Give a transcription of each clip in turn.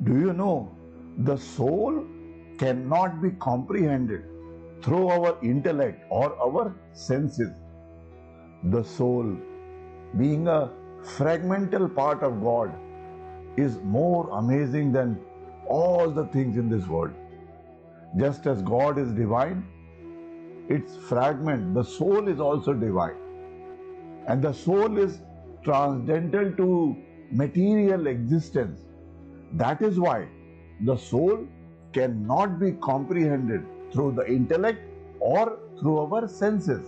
Do you know the soul cannot be comprehended through our intellect or our senses? The soul, being a fragmental part of God, is more amazing than all the things in this world. Just as God is divine, its fragment, the soul, is also divine. And the soul is transcendental to material existence. That is why the soul cannot be comprehended through the intellect or through our senses.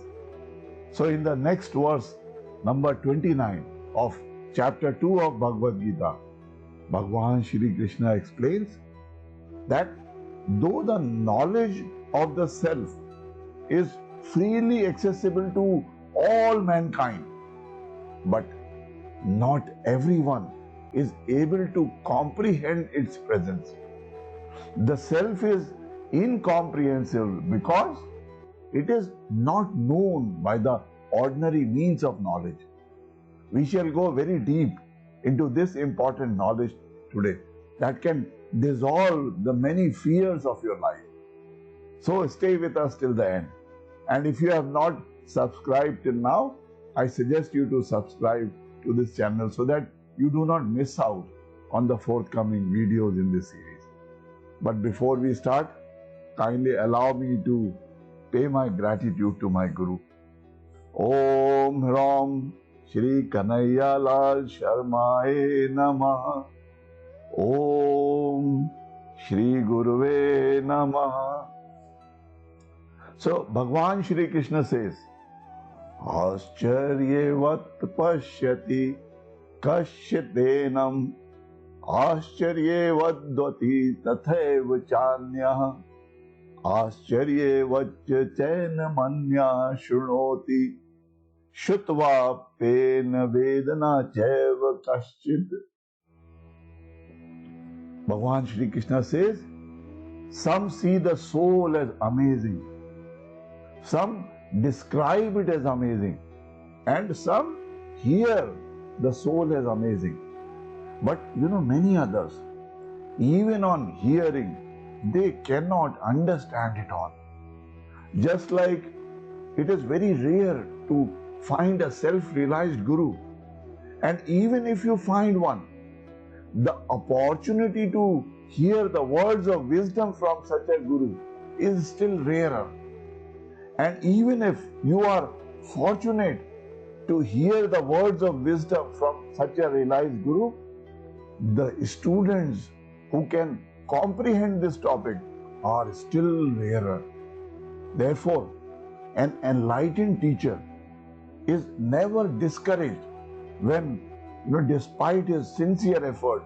So in the next verse, number 29 of chapter 2 of Bhagavad Gita, Bhagavan Shri Krishna explains that though the knowledge of the self is freely accessible to all mankind, but not everyone is able to comprehend its presence. The self is incomprehensible because it is not known by the ordinary means of knowledge. We shall go very deep into this important knowledge today that can dissolve the many fears of your life. So stay with us till the end. And if you have not subscribed till now, I suggest you to subscribe to this channel so that you do not miss out on the forthcoming videos in this series. But before we start, kindly allow me to pay my gratitude to my Guru. Om Ram Shri Kanhaiya Lal Sharmaye Namaha. Om Shri Guruve Namaha. So Bhagavan Shri Krishna says, Ascharyevat pashyati kashyatenam Ascharyevad-dvati tathaiva chanyah Ascharyevat-cha chainamanya shrunoti Shutva pena vedana chaiva kaschid. Bhagavan Shri Krishna says, some see the soul as amazing, some describe it as amazing, and some hear the soul as amazing. But many others, even on hearing, they cannot understand it all. Just like it is very rare to find a self-realized guru. And even if you find one, the opportunity to hear the words of wisdom from such a guru is still rarer. And even if you are fortunate to hear the words of wisdom from such a realized guru, the students who can comprehend this topic are still rarer. Therefore, an enlightened teacher is never discouraged when, despite his sincere effort,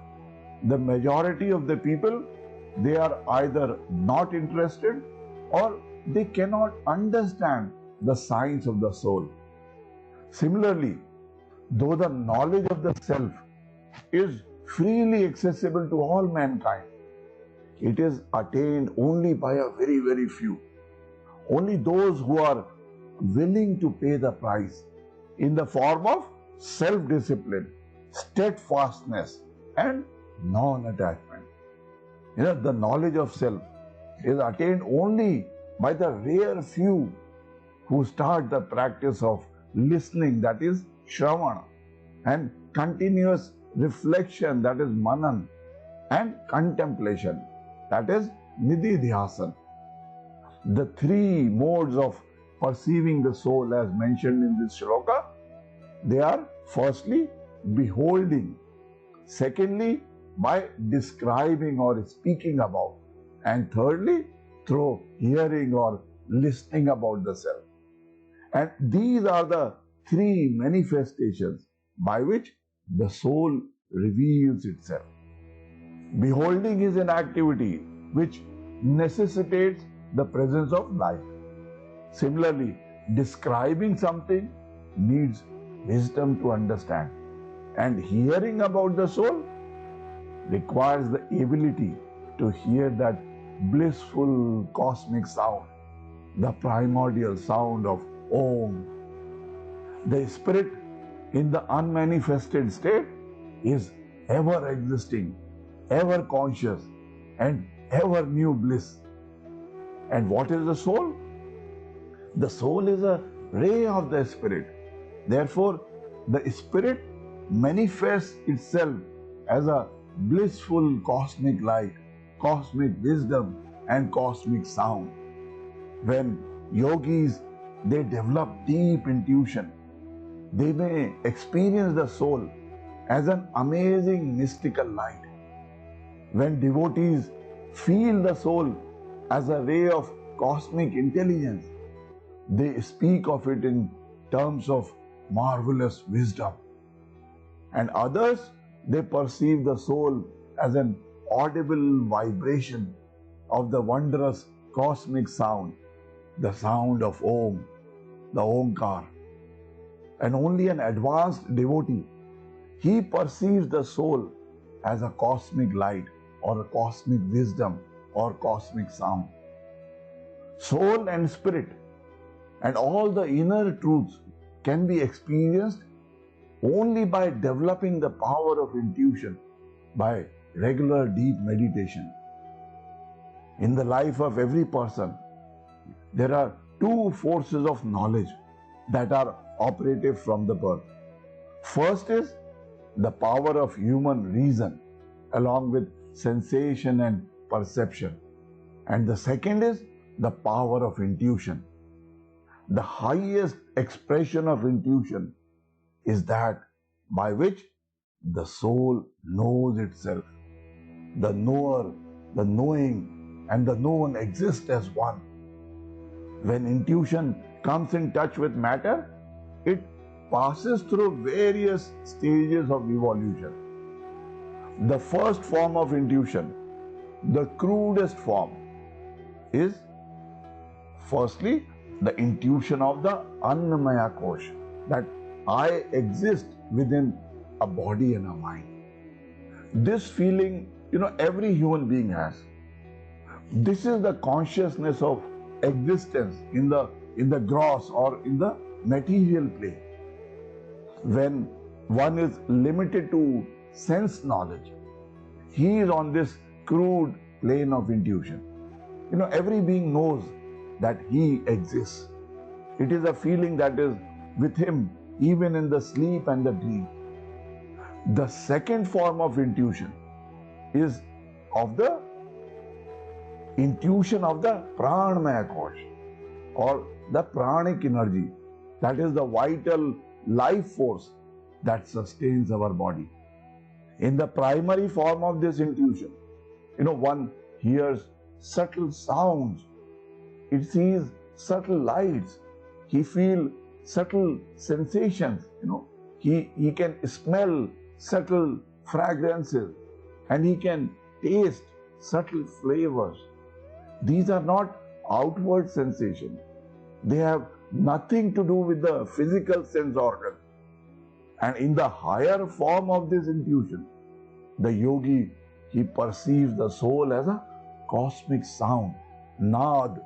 the majority of the people, they are either not interested or they cannot understand the science of the soul. Similarly, though the knowledge of the self is freely accessible to all mankind, it is attained only by a very, very few. Only those who are willing to pay the price in the form of self-discipline, steadfastness, and non-attachment. The knowledge of self is attained only by the rare few who start the practice of listening, that is Shravana, and continuous reflection, that is Manan, and contemplation, that is Nididhyasana. The three modes of perceiving the soul as mentioned in this shloka, they are firstly beholding, secondly by describing or speaking about, and thirdly through hearing or listening about the self. And these are the three manifestations by which the soul reveals itself. Beholding is an activity which necessitates the presence of light. Similarly, describing something needs wisdom to understand. And hearing about the soul requires the ability to hear that blissful cosmic sound, the primordial sound of Om. The spirit in the unmanifested state is ever existing, ever conscious and ever new bliss. And what is the soul? The soul is a ray of the Spirit. Therefore, the Spirit manifests itself as a blissful cosmic light, cosmic wisdom, and cosmic sound. When yogis, they develop deep intuition, they may experience the soul as an amazing mystical light. When devotees feel the soul as a ray of cosmic intelligence, they speak of it in terms of marvelous wisdom. And others, they perceive the soul as an audible vibration of the wondrous cosmic sound, the sound of Om, the Omkar. And only an advanced devotee, he perceives the soul as a cosmic light or a cosmic wisdom or cosmic sound. Soul and spirit and all the inner truths can be experienced only by developing the power of intuition by regular deep meditation. In the life of every person, there are two forces of knowledge that are operative from the birth. First is the power of human reason along with sensation and perception. And the second is the power of intuition. The highest expression of intuition is that by which the soul knows itself. The knower, the knowing, and the known exist as one. When intuition comes in touch with matter, it passes through various stages of evolution. The first form of intuition, the crudest form, is firstly the intuition of the Annamaya Kosh, that I exist within a body and a mind. This feeling, every human being has. This is the consciousness of existence in the gross or in the material plane. When one is limited to sense knowledge, he is on this crude plane of intuition. Every being knows that he exists. It is a feeling that is with him even in the sleep and the dream. The second form of intuition is of the intuition of the pranamaya kosh or the pranic energy, that is the vital life force that sustains our body. In the primary form of this intuition, one hears subtle sounds, it sees subtle lights, he feels subtle sensations, he can smell subtle fragrances and he can taste subtle flavors. These are not outward sensations. They have nothing to do with the physical sense organ. And in the higher form of this intuition, the yogi, he perceives the soul as a cosmic sound, nad,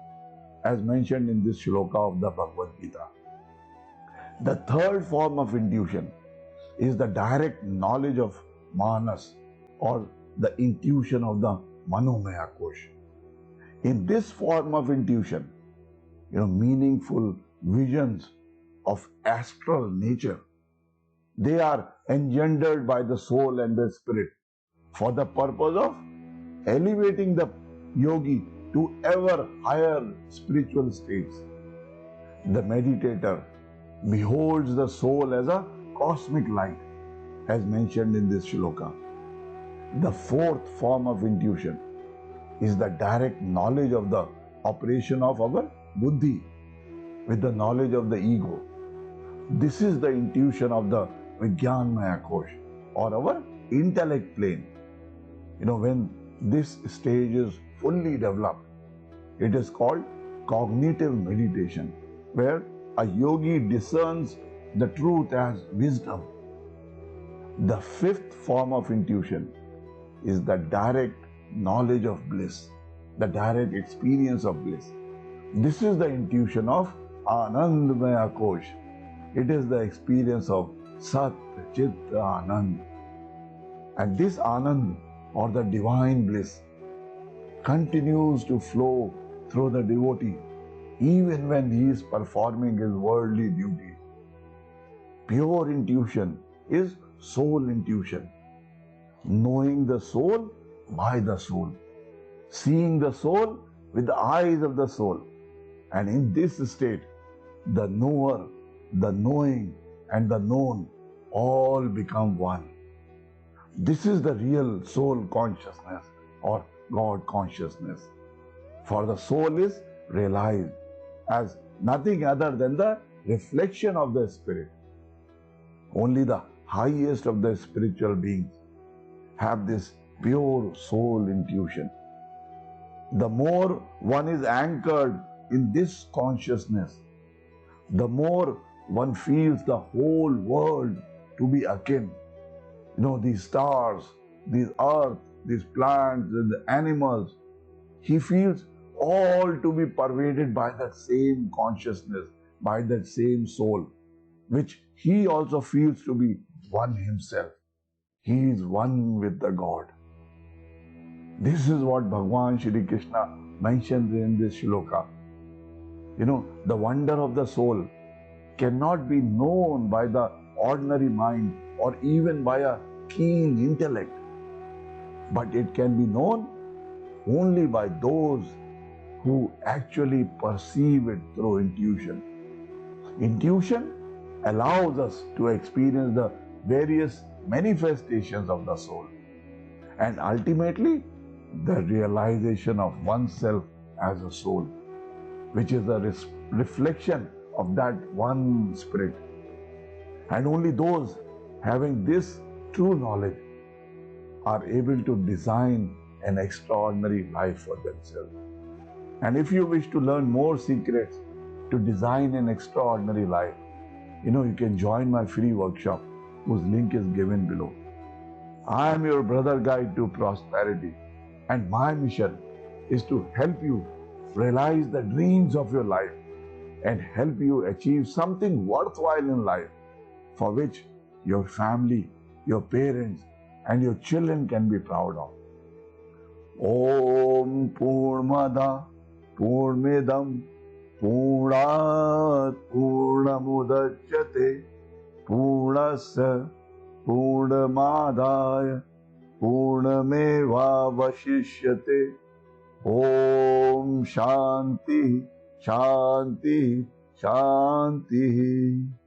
as mentioned in this shloka of the Bhagavad Gita. The third form of intuition is the direct knowledge of manas or the intuition of the manomaya kosh. In this form of intuition, meaningful visions of astral nature, they are engendered by the soul and the spirit for the purpose of elevating the yogi to ever higher spiritual states. The meditator beholds the soul as a cosmic light, as mentioned in this shloka. The fourth form of intuition is the direct knowledge of the operation of our buddhi with the knowledge of the ego. This is the intuition of the Vijnanmaya Kosh or our intellect plane. When this stage is fully developed, it is called cognitive meditation, where a yogi discerns the truth as wisdom. The fifth form of intuition is the direct knowledge of bliss, the direct experience of bliss. This is the intuition of Anandmaya Kosh. It is the experience of Sat Chit Anand. And this Anand or the divine bliss continues to flow through the devotee even when he is performing his worldly duty. Pure intuition is soul intuition, knowing the soul by the soul, seeing the soul with the eyes of the soul. And in this state, the knower, the knowing, and the known all become one. This is the real soul consciousness or God consciousness. For the soul is realized as nothing other than the reflection of the Spirit. Only the highest of the spiritual beings have this pure soul intuition. The more one is anchored in this consciousness, the more one feels the whole world to be akin. These stars, these earth, these plants and the animals, he feels all to be pervaded by that same consciousness, by that same soul, which he also feels to be one himself. He is one with the God. This is what Bhagavan Shri Krishna mentions in this shloka. The wonder of the soul cannot be known by the ordinary mind or even by a keen intellect, but it can be known only by those who actually perceive it through intuition. Intuition allows us to experience the various manifestations of the soul and ultimately the realization of oneself as a soul, which is a reflection of that one spirit. And only those having this true knowledge are able to design an extraordinary life for themselves. And if you wish to learn more secrets to design an extraordinary life, you can join my free workshop, whose link is given below. I am your brother guide to prosperity, and my mission is to help you realize the dreams of your life and help you achieve something worthwhile in life for which your family, your parents, and your children can be proud of. Om Purnamada Purnamidam Purnat Purnamudachyate Purnasya Purnamadaya Purnameva Vashishyate. Om Shanti Shanti Shanti.